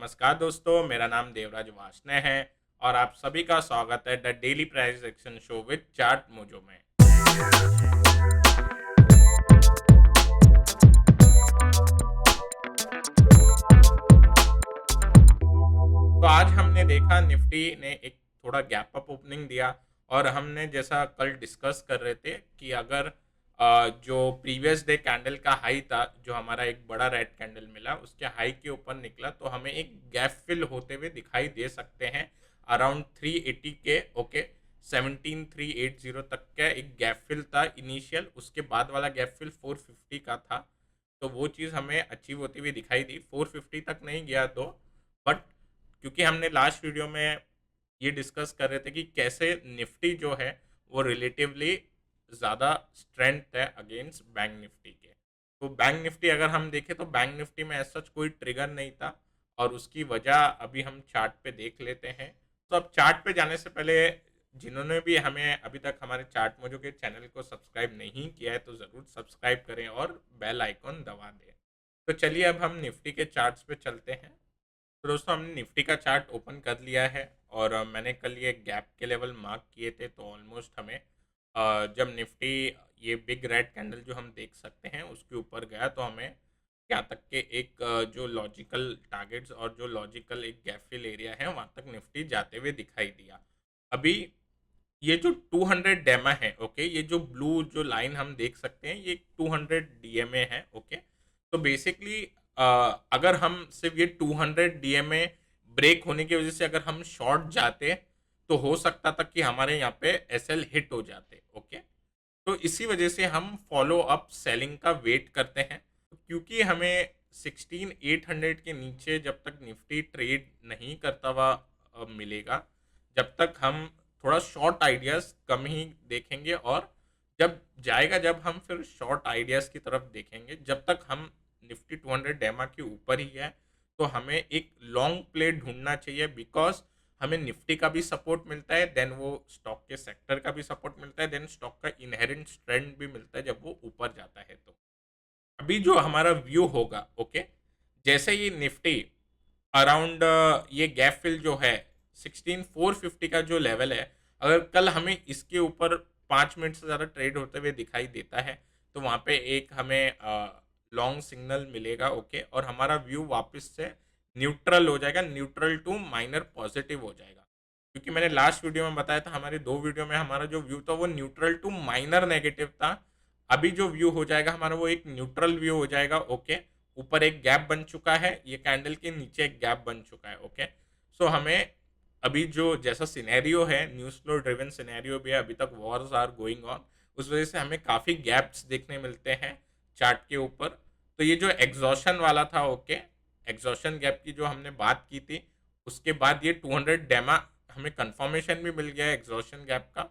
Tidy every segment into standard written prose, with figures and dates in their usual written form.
नमस्कार दोस्तों, मेरा नाम देवराज वार्ष्णेय है और आप सभी का स्वागत है the daily price action show with chart mojo में। तो आज हमने देखा निफ्टी ने एक थोड़ा गैप अप ओपनिंग दिया और हमने जैसा कल डिस्कस कर रहे थे कि अगर जो प्रीवियस डे कैंडल का हाई था, जो हमारा एक बड़ा रेड कैंडल मिला, उसके हाई के ऊपर निकला तो हमें एक गैप फिल होते हुए दिखाई दे सकते हैं अराउंड 380 के। ओके, 17380 तक का एक गैप फिल था इनिशियल। उसके बाद वाला गैप फिल 450 का था, तो वो चीज़ हमें अचीव होती हुई दिखाई दी। 450 तक नहीं गया तो, बट क्योंकि हमने लास्ट वीडियो में ये डिस्कस कर रहे थे कि कैसे निफ्टी जो है वो रिलेटिवली ज़्यादा स्ट्रेंथ है अगेंस्ट बैंक निफ्टी के। तो बैंक निफ्टी अगर हम देखें तो बैंक निफ्टी में ऐसा कोई ट्रिगर नहीं था और उसकी वजह अभी हम चार्ट पे देख लेते हैं। तो अब चार्ट पे जाने से पहले जिन्होंने भी हमें अभी तक हमारे चार्ट मोजो के चैनल को सब्सक्राइब नहीं किया है तो ज़रूर सब्सक्राइब करें और बेल आइकॉन दबा दें। तो चलिए अब हम निफ्टी के चार्ट्स पे चलते हैं। तो दोस्तों हमने निफ्टी का चार्ट ओपन कर लिया है और मैंने कल ये गैप के लेवल मार्क किए थे, तो ऑलमोस्ट हमें जब निफ्टी ये बिग रेड कैंडल जो हम देख सकते हैं उसके ऊपर गया तो हमें यहाँ तक के एक जो लॉजिकल टारगेट्स और जो लॉजिकल एक गैप फिल एरिया है वहाँ तक निफ्टी जाते हुए दिखाई दिया। अभी ये जो 200 डेमा है, ओके, ये जो ब्लू जो लाइन हम देख सकते हैं ये 200 डीएमए है। ओके, तो बेसिकली अगर हम सिर्फ ये 200 डीएमए ब्रेक होने की वजह से अगर हम शॉर्ट जाते तो हो सकता था कि हमारे यहाँ पे एसएल हिट हो जाते। ओके, तो इसी वजह से हम फॉलो अप सेलिंग का वेट करते हैं, क्योंकि हमें 16800 के नीचे जब तक निफ्टी ट्रेड नहीं करता हुआ मिलेगा, जब तक हम थोड़ा शॉर्ट आइडियाज़ कम ही देखेंगे और जब जाएगा जब हम फिर शॉर्ट आइडियाज़ की तरफ देखेंगे। जब तक हम निफ्टी 200 डेमा के ऊपर ही है तो हमें एक लॉन्ग प्ले ढूंढना चाहिए, बिकॉज हमें निफ्टी का भी सपोर्ट मिलता है, देन वो स्टॉक के सेक्टर का भी सपोर्ट मिलता है, देन स्टॉक का इनहेरेंट स्ट्रेंथ भी मिलता है जब वो ऊपर जाता है। तो अभी जो हमारा व्यू होगा, ओके, जैसे ये निफ्टी अराउंड ये गैप फिल जो है 16450 का जो लेवल है, अगर कल हमें इसके ऊपर 5 मिनट से ज़्यादा ट्रेड होते हुए दिखाई देता है तो वहाँ पे एक हमें लॉन्ग सिग्नल मिलेगा। ओके, और हमारा व्यू वापस से न्यूट्रल हो जाएगा, न्यूट्रल टू माइनर पॉजिटिव हो जाएगा। क्योंकि मैंने लास्ट वीडियो में बताया था, हमारे दो वीडियो में हमारा जो व्यू था वो न्यूट्रल टू माइनर नेगेटिव था। अभी जो व्यू हो जाएगा हमारा वो एक न्यूट्रल व्यू हो जाएगा। ओके, ऊपर एक गैप बन चुका है, ये कैंडल के नीचे एक गैप बन चुका है। ओके, सो हमें अभी जो जैसा सिनेरियो है, न्यूज फ्लो ड्रिवन सिनेरियो भी है, अभी तक वॉर्स आर गोइंग ऑन, उस वजह से हमें काफ़ी गैप्स देखने मिलते हैं चार्ट के ऊपर। तो ये जो एग्जॉशन वाला था, ओके, एग्जॉशन गैप की जो हमने बात की थी, उसके बाद ये 200 डेमा हमें कंफर्मेशन भी मिल गया है एग्जॉशन गैप का,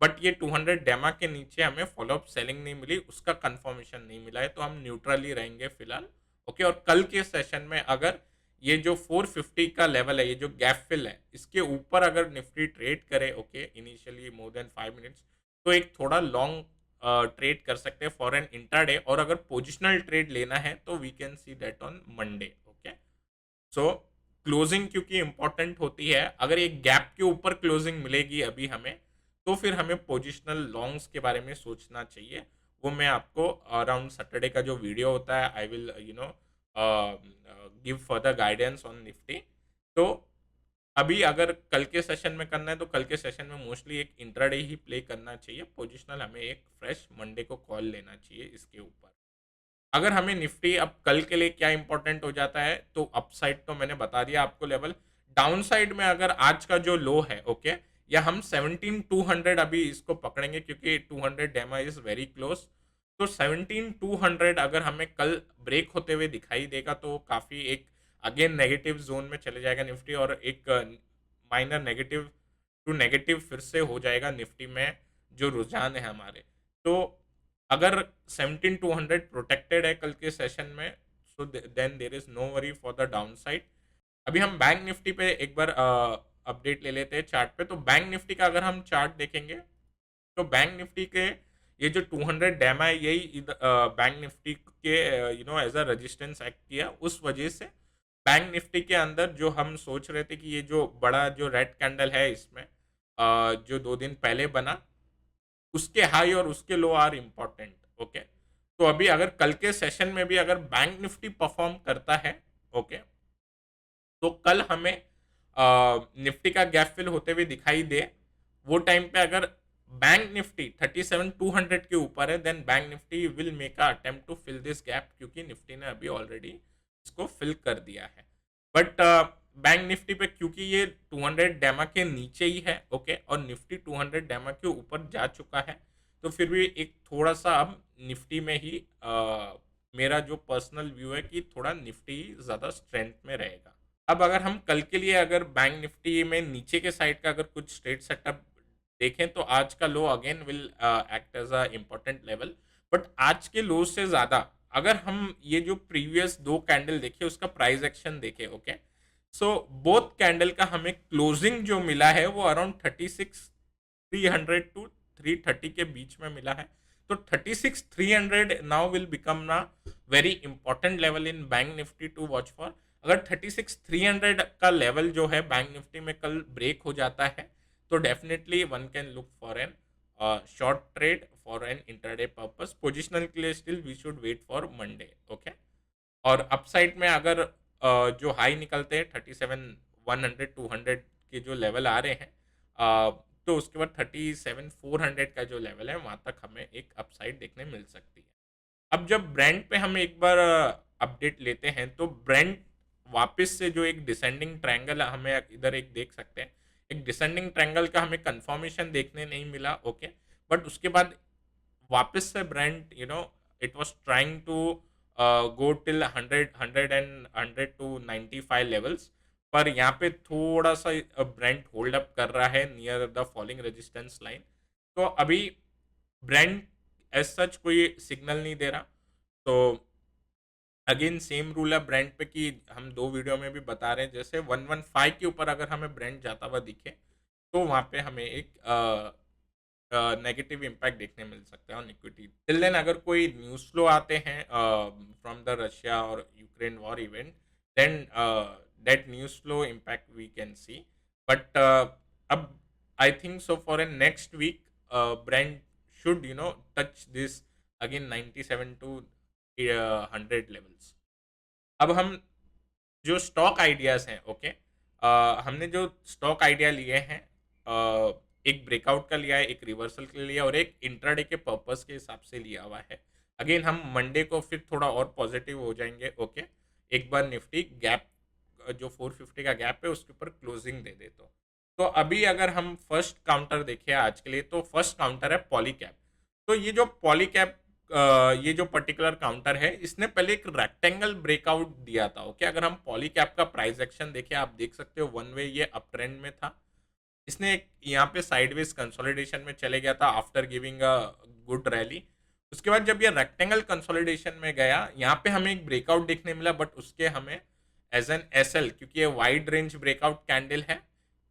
बट ये 200 डेमा के नीचे हमें फॉलोअप सेलिंग नहीं मिली, उसका कंफर्मेशन नहीं मिला है, तो हम न्यूट्रल ही रहेंगे फिलहाल। ओके, और कल के सेशन में अगर ये जो 450 का लेवल है, ये जो गैप फिल है, इसके ऊपर अगर निफ्टी ट्रेड करे, okay, initially more than 5 minutes, तो एक थोड़ा लॉन्ग ट्रेड कर सकते हैं फॉर एन इंट्राडे, और अगर पोजिशनल ट्रेड लेना है तो we can see that on Monday. Okay, so closing क्योंकि इंपॉर्टेंट होती है, अगर एक गैप के ऊपर क्लोजिंग मिलेगी अभी हमें, तो फिर हमें पोजिशनल लॉन्ग्स के बारे में सोचना चाहिए। वो मैं आपको अराउंड सैटरडे का जो वीडियो होता है, I will give further guidance on Nifty. तो अभी अगर कल के सेशन में करना है तो कल के सेशन में मोस्टली एक इंट्राडे ही प्ले करना चाहिए, पोजिशनल हमें एक फ्रेश मंडे को कॉल लेना चाहिए इसके ऊपर। अगर हमें निफ्टी अब कल के लिए क्या इंपॉर्टेंट हो जाता है, तो अपसाइड तो मैंने बता दिया आपको लेवल। डाउन साइड में अगर आज का जो लो है, ओके, या हम 17200 अभी इसको पकड़ेंगे क्योंकि 200 डेमा इज वेरी क्लोज। तो 17200 अगर हमें कल ब्रेक होते हुए दिखाई देगा तो काफ़ी एक अगेन नेगेटिव जोन में चले जाएगा निफ्टी, और एक माइनर नेगेटिव टू नेगेटिव फिर से हो जाएगा निफ्टी में जो रुझान है हमारे। तो अगर 17200 प्रोटेक्टेड है कल के सेशन में, so then there is no worry for the downside. अभी हम बैंक निफ्टी पे एक बार अपडेट ले लेते हैं चार्ट पे। तो बैंक निफ्टी का अगर हम चार्ट देखेंगे तो बैंक निफ्टी के ये जो 200 डेमा है, यही बैंक निफ्टी के एज अ रेजिस्टेंस एक्ट किया, उस वजह से बैंक निफ्टी के अंदर जो हम सोच रहे थे कि ये जो बड़ा जो रेड कैंडल है इसमें जो 2 दिन पहले बना, उसके हाई और उसके लो आर इम्पोर्टेंट। ओके, तो अभी अगर कल के सेशन में भी अगर बैंक निफ्टी परफॉर्म करता है, ओके, तो कल हमें निफ्टी का गैप फिल होते हुए दिखाई दे, वो टाइम पे अगर बैंक निफ्टी 37,200 के ऊपर है, then bank Nifty will make a attempt to fill this gap, क्योंकि निफ्टी ने अभी ऑलरेडी इसको फिल कर दिया है। बट बैंक निफ्टी पे क्योंकि ये 200 डैमा के नीचे ही है, ओके, और निफ्टी 200 डैमा के ऊपर जा चुका है, तो फिर भी एक थोड़ा सा अब निफ्टी में ही मेरा जो पर्सनल व्यू है कि थोड़ा निफ्टी ज़्यादा स्ट्रेंथ में रहेगा। अब अगर हम कल के लिए अगर बैंक निफ्टी में नीचे के साइड का अगर कुछ स्ट्रेट सेटअप देखें, तो आज का low again will act as a important level. But आज के लो से ज़्यादा अगर हम ये जो प्रीवियस 2 कैंडल देखे उसका प्राइस एक्शन देखे, ओके, सो बोथ कैंडल का हमें क्लोजिंग जो मिला है वो अराउंड 36,300 टू 330 के बीच में मिला है। तो 36,300 नाउ विल बिकम ना very important level in bank Nifty to watch for. अगर 36,300 का लेवल जो है बैंक निफ्टी में कल ब्रेक हो जाता है, तो definitely one can look for an short trade for an intraday purpose. Positional के लिए still we should wait for Monday, okay. और अपसाइड में अगर जो हाई निकलते हैं 37,100 200 के जो लेवल आ रहे हैं, तो उसके बाद 37,400 का जो लेवल है वहाँ तक हमें एक अपसाइड देखने मिल सकती है। अब जब ब्रांड पे हम एक बार अपडेट लेते हैं, तो ब्रांड वापस से जो एक डिसेंडिंग ट्रायंगल हमें इधर एक देख सकते हैं, एक डिसेंडिंग ट्रायंगल का हमें कंफर्मेशन देखने नहीं मिला, ओके। बट उसके बाद वापस से brand it was trying to go till 100 to 95 levels, पर यहाँ पे थोड़ा सा ब्रांड होल्ड अप कर रहा है near the falling resistance line. तो अभी ब्रांड एज सच कोई सिग्नल नहीं दे रहा। तो अगेन सेम रूल है ब्रांड पे कि हम 2 वीडियो में भी बता रहे हैं, जैसे 115 के ऊपर अगर हमें ब्रांड जाता हुआ दिखे, तो वहाँ पे हमें एक नेगेटिव इम्पैक्ट देखने मिल सकता है ऑन इक्विटी। टिल देन अगर कोई न्यूज़ फ्लो आते हैं फ्रॉम द रशिया और Ukraine war event, then that news flow impact we can see. But अब I think so for a next week Brent should touch this again 97 to 100 levels. अब हम जो stock ideas हैं, okay, हमने जो stock idea लिए हैं, एक ब्रेकआउट का लिया है, एक रिवर्सल के लिए लिया और एक इंट्राडे के पर्पस के हिसाब से लिया हुआ है। अगेन हम मंडे को फिर थोड़ा और पॉजिटिव हो जाएंगे, ओके, एक बार निफ्टी गैप जो 450 का गैप है उसके ऊपर क्लोजिंग दे दे तो अभी अगर हम फर्स्ट काउंटर देखें आज के लिए, तो फर्स्ट काउंटर है पॉलीकैप। तो ये जो पॉलीकैप ये जो पर्टिकुलर काउंटर है, इसने पहले एक रेक्टेंगल ब्रेकआउट दिया था, ओके। अगर हम पॉलीकैप का प्राइस एक्शन देखें, आप देख सकते हो वन वे ये अप ट्रेंड में था, इसने एक यहाँ पे साइडवेज कंसोलिडेशन में चले गया था after giving a good rally. उसके बाद जब ये रेक्टेंगल कंसोलिडेशन में गया, यहाँ पे हमें एक ब्रेकआउट देखने मिला, बट उसके हमें एज एन एस एल, क्योंकि ये वाइड रेंज ब्रेकआउट कैंडल है,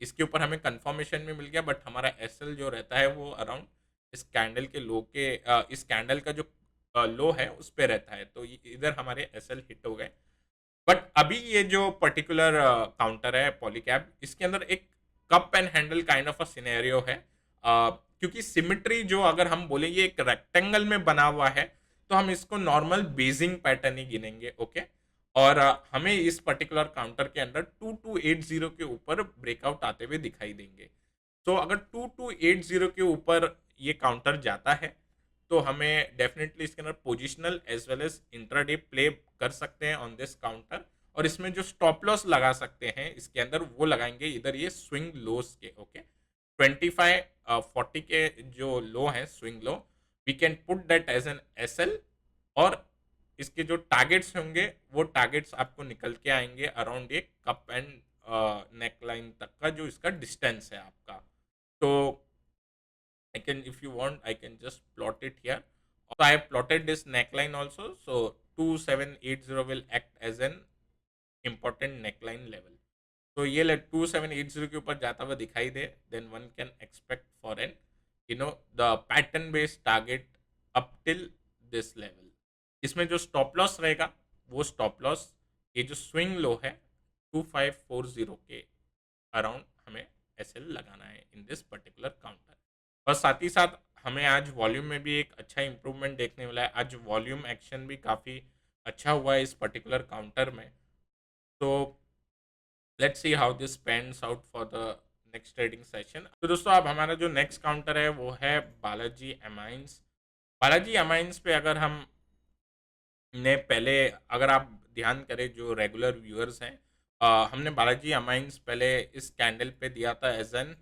इसके ऊपर हमें कंफर्मेशन भी मिल गया, बट हमारा एस एल जो रहता है वो अराउंड इस कैंडल के लो के इस कैंडल का जो लो है उस पे रहता है, तो इधर हमारे एस एल हिट हो गए। बट अभी ये जो पर्टिकुलर काउंटर है पॉलीकैप, इसके अंदर एक cup and handle kind of a scenario है, क्योंकि सिमिट्री जो अगर हम बोले ये एक रेक्टेंगल में बना हुआ है, तो हम इसको नॉर्मल बेजिंग पैटर्न ही गिनेंगे, ओके। और हमें इस पर्टिकुलर काउंटर के अंदर 2280 के ऊपर ब्रेकआउट आते हुए दिखाई देंगे। तो अगर 2280 के ऊपर ये काउंटर जाता है, तो हमें डेफिनेटली इसके अंदर positional as well as intraday play कर सकते हैं ऑन दिस काउंटर। और इसमें जो स्टॉप लॉस लगा सकते हैं इसके अंदर, वो लगाएंगे इधर ये स्विंग लोस के, ओके। 2540 के जो लो हैं swing low, we can put that as an S L. और इसके जो टारगेट्स होंगे वो टारगेट्स आपको निकल के आएंगे अराउंड एक कप एंड नेक लाइन तक का जो इसका डिस्टेंस है आपका। तो I can, if you want, I can just plot it here. So I have plotted this neckline also. So 2780 will act as an important neckline level. तो ये 2780 के ऊपर जाता हुआ दिखाई दे, then one can expect for an the pattern based target up till this level. इसमें जो stop loss रहेगा वो स्टॉप लॉस ये जो स्विंग लो है 2540 के अराउंड हमें एसएल लगाना है इन दिस पर्टिकुलर काउंटर। और साथ ही साथ हमें आज वॉल्यूम में भी एक अच्छा इंप्रूवमेंट देखने मिला है। आज वॉल्यूम एक्शन भी काफ़ी अच्छा हुआ है इस पर्टिकुलर काउंटर में। तो let's see how this pans out for the next trading session. तो दोस्तों अब हमारा जो नेक्स्ट काउंटर है वो है बालाजी एमाइंस। बालाजी एमाइंस पे अगर हम ने पहले, अगर आप ध्यान करें जो रेगुलर व्यूअर्स हैं, हमने बालाजी अमाइंस पहले इस कैंडल पे दिया था एज एन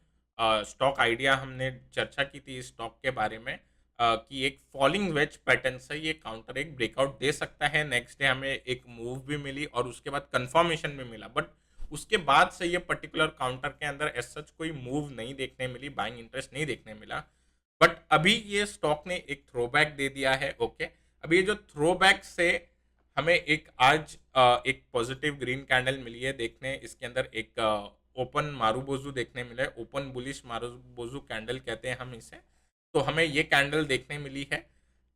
स्टॉक आइडिया। हमने चर्चा की थी इस स्टॉक के बारे में कि एक फॉलिंग वेज पैटर्न से ये काउंटर एक ब्रेकआउट दे सकता है। नेक्स्ट डे हमें एक मूव भी मिली और उसके बाद कंफर्मेशन भी मिला, बट उसके बाद से ये पर्टिकुलर काउंटर के अंदर एज सच कोई मूव नहीं देखने मिली, बाइंग इंटरेस्ट नहीं देखने मिला। बट अभी ये स्टॉक ने एक थ्रोबैक दे दिया है। ओके, अभी ये जो थ्रोबैक से हमें एक आज एक पॉजिटिव ग्रीन कैंडल मिली है देखने। इसके अंदर एक ओपन मारूबोजू देखने मिला है, ओपन बुलिश मारूबोजू कैंडल कहते हैं हम इसे। तो हमें ये कैंडल देखने मिली है।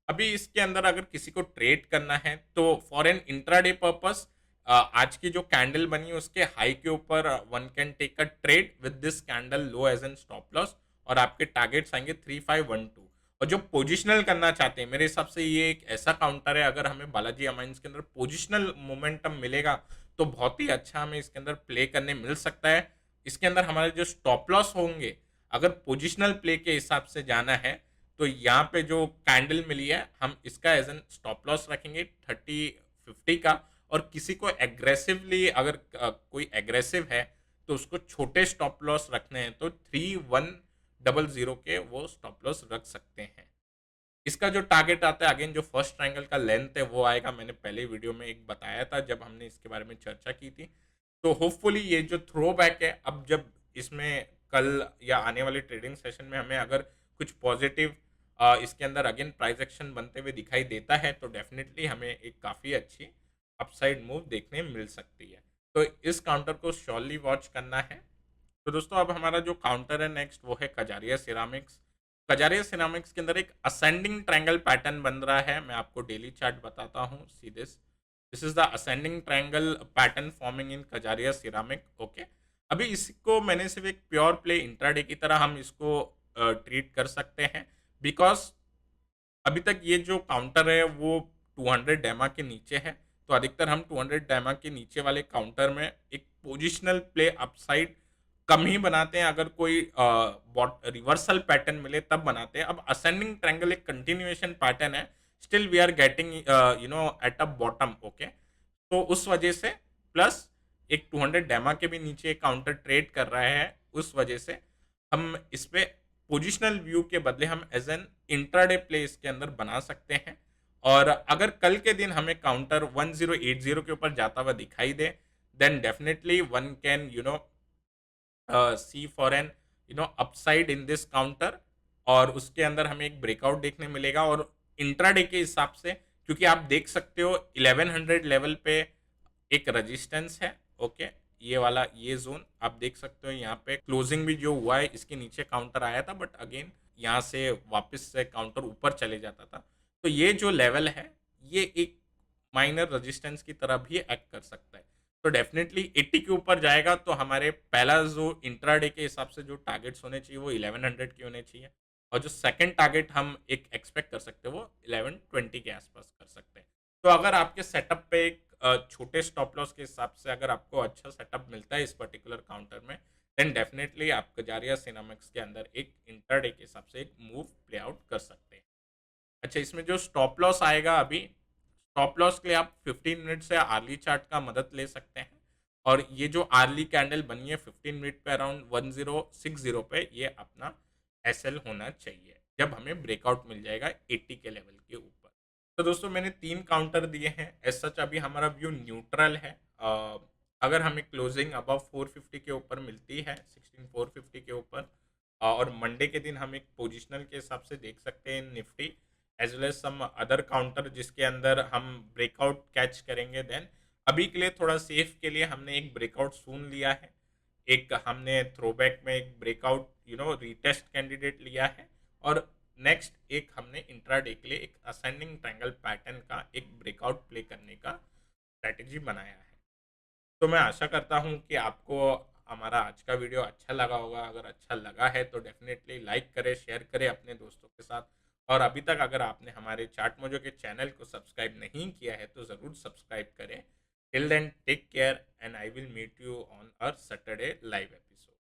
अभी इसके अंदर अगर किसी को ट्रेड करना है तो फॉर एन इंट्राडे पर्पस आज की जो कैंडल बनी है उसके हाई के ऊपर one can take a trade with this candle low as an stop loss, और आपके टारगेट्स आएंगे 3512। और जो पोजिशनल करना चाहते हैं, मेरे हिसाब से ये एक ऐसा काउंटर है, अगर हमें बालाजी अमाइंस के अंदर पोजिशनल मोमेंटम मिलेगा तो बहुत ही अच्छा हमें इसके अंदर प्ले करने मिल सकता है। इसके अंदर हमारे जो स्टॉप लॉस होंगे, अगर पोजिशनल प्ले के हिसाब से जाना है तो यहाँ पे जो कैंडल मिली है हम इसका एज एन स्टॉप लॉस रखेंगे 3050 का। और किसी को एग्रेसिवली अगर कोई एग्रेसिव है तो उसको छोटे स्टॉप लॉस रखने हैं तो 3100 के वो स्टॉप लॉस रख सकते हैं। इसका जो टारगेट आता है, अगेन जो फर्स्ट ट्रायंगल का लेंथ है वो आएगा, मैंने पहले वीडियो में एक बताया था जब हमने इसके बारे में चर्चा की थी। तो होपफुली ये जो थ्रो बैक है, अब जब इसमें कल या आने वाले ट्रेडिंग सेशन में हमें अगर कुछ पॉजिटिव इसके अंदर अगेन प्राइस एक्शन बनते हुए दिखाई देता है तो डेफिनेटली हमें एक काफ़ी अच्छी अपसाइड मूव देखने मिल सकती है। तो इस काउंटर को श्योरली वॉच करना है। तो दोस्तों अब हमारा जो काउंटर है नेक्स्ट वो है कजारिया सिरामिक्स। कजारिया सिरामिक्स के अंदर एक असेंडिंग ट्रायंगल पैटर्न बन रहा है। मैं आपको डेली चार्ट बताता हूँ। See this is the ascending triangle pattern forming in Kajaria ceramic. Okay, अभी इसको मैंने सिर्फ एक प्योर प्ले इंट्राडे की तरह हम इसको ट्रीट कर सकते हैं, बिकॉज अभी तक ये जो काउंटर है वो 200 डैमा के नीचे है। तो अधिकतर हम 200 डैमा के नीचे वाले काउंटर में एक पोजिशनल प्ले अपसाइड कम ही बनाते हैं। अगर कोई रिवर्सल पैटर्न मिले तब बनाते हैं। अब असेंडिंग ट्रायंगल एक कंटिन्यूएशन पैटर्न है, still we are getting at a bottom. Okay, तो उस वजह से प्लस एक 200 डैमा के भी नीचे काउंटर ट्रेड कर रहा है, उस वजह से हम इस पे पोजिशनल व्यू के बदले हम एज एन इंट्राडे प्ले इसके अंदर बना सकते हैं। और अगर कल के दिन हमें काउंटर 1080 के ऊपर जाता हुआ दिखाई दे, then definitely one can see for an upside in this counter, और उसके अंदर हमें एक ब्रेकआउट देखने मिलेगा। और इंट्राडे के हिसाब से, क्योंकि आप देख सकते हो 1100 लेवल पे एक रेजिस्टेंस है। ओके, ये वाला ये जोन आप देख सकते हो। यहाँ पे क्लोजिंग भी जो हुआ है इसके नीचे काउंटर आया था, बट अगेन यहाँ से वापस से काउंटर ऊपर चले जाता था। तो ये जो लेवल है ये एक माइनर रेजिस्टेंस की तरह भी एक्ट कर सकता है। तो डेफिनेटली 80 के ऊपर जाएगा तो हमारे पहला जो इंट्राडे के हिसाब से जो टारगेट्स होने चाहिए वो 1100 के होने चाहिए, और जो सेकंड टारगेट हम एक एक्सपेक्ट कर सकते हैं वो 1120 के आसपास कर सकते हैं। तो अगर आपके सेटअप पे एक छोटे स्टॉप लॉस के हिसाब से अगर आपको अच्छा सेटअप मिलता है इस पर्टिकुलर काउंटर में, देन डेफिनेटली आप कजारिया सिनेमिक्स के अंदर एक इंटरडे के हिसाब से एक मूव प्ले आउट कर सकते हैं। अच्छा, इसमें जो स्टॉप लॉस आएगा, अभी स्टॉप लॉस के लिए आप 15 मिनट से आर्ली चार्ट का मदद ले सकते हैं। और ये जो आर्ली कैंडल बनी है 15 मिनट पे अराउंड 1060 पे, ये अपना एसएल होना चाहिए जब हमें ब्रेकआउट मिल जाएगा 80 के लेवल के ऊपर। तो दोस्तों मैंने 3 काउंटर दिए हैं। एज सच अभी हमारा व्यू न्यूट्रल है। अगर हमें क्लोजिंग अबव 450 के ऊपर मिलती है, 16450 के ऊपर, और मंडे के दिन हम एक पोजिशनल के हिसाब से देख सकते हैं Nifty as well as some other counter जिसके अंदर हम ब्रेकआउट कैच करेंगे, देन अभी के लिए थोड़ा सेफ के लिए हमने एक ब्रेकआउट सुन लिया है। एक हमने थ्रोबैक में एक ब्रेकआउट रीटेस्ट कैंडिडेट लिया है, और नेक्स्ट एक हमने इंट्राडे के लिए एक असेंडिंग ट्रायंगल पैटर्न का एक ब्रेकआउट प्ले करने का स्ट्रैटेजी बनाया है। तो मैं आशा करता हूँ कि आपको हमारा आज का वीडियो अच्छा लगा होगा। अगर अच्छा लगा है तो डेफ़िनेटली लाइक करें, शेयर करें अपने दोस्तों के साथ। और अभी तक अगर आपने हमारे चाट मोजो के चैनल को सब्सक्राइब नहीं किया है तो ज़रूर सब्सक्राइब करें। Till then take care and I will meet you on a Saturday live episode.